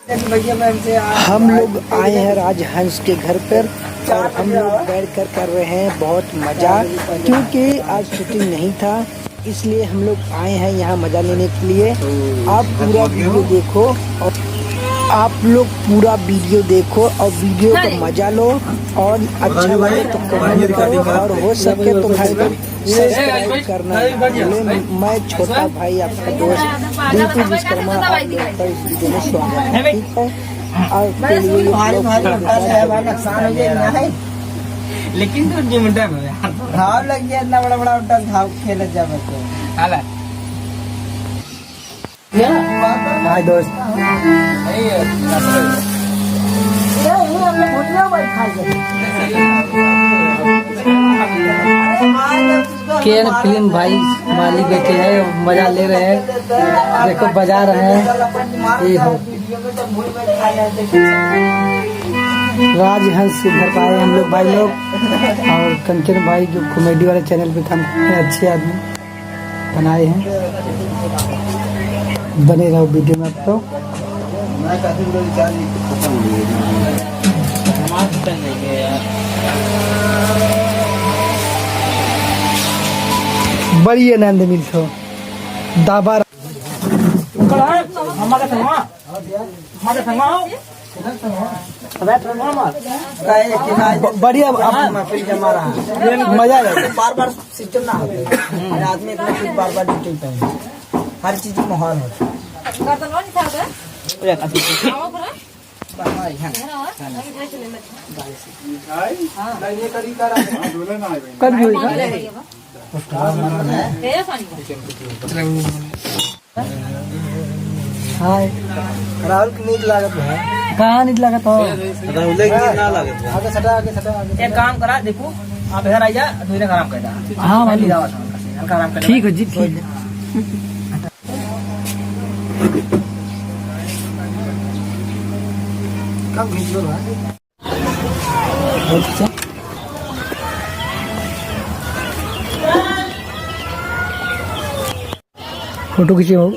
हम लोग आए हैं राजहंस के घर पर और हम लोग बैठ कर रहे हैं बहुत मज़ा, क्योंकि आज शूटिंग नहीं था इसलिए हम लोग आए हैं यहाँ मज़ा लेने के लिए। आप पूरा वीडियो देखो और आप लोग पूरा वीडियो देखो और वीडियो का मज़ा लो और अच्छा लगे तो कमेंट करो और हो सके तो भाई सब्सक्राइब करना ना भूलें। मैं छोटा भाई आपका दोस्त दीपू विश्वकर्मा आपका इस वीडियो में स्वागत है। ठीक है आपके लिए लेकिन तो जिमटा में घाव लग गया, इतना बड़ा बड़ा उल्टा घाव खेल जा बच्चे हाल हाय दोस्त केन फिल्म भाई मालिक बैठे हैं, मजा ले रहे हैं, देखो बजा रहे हैं। ये हो राजहंस के घर पर आए हम लोग भाई लोग और कंचन भाई जो कॉमेडी वाले चैनल पे काम करते हैं, अच्छे आदमी बनाए हैं। बने रहो वीडियो में आप लोग। बड़ी आनंद मिलतो दाबा बढ़िया मजा आएगा। बार बार सिस्टम ना होता आदमी इतना बार बार डिटेल पे हर चीज की माहौल है। हाय राहुल की नींद लागत है, कहाँ नींद लागत हो? राहुल की नींद ना लागत। आगे सटा आगे एक काम करा, देखो आप इधर आइए, दूसरे आराम कर दा। हाँ भाई हल्का आराम कर। ठीक है जी, ठीक है। कब खींच लो भाई फोटो खींचे हो।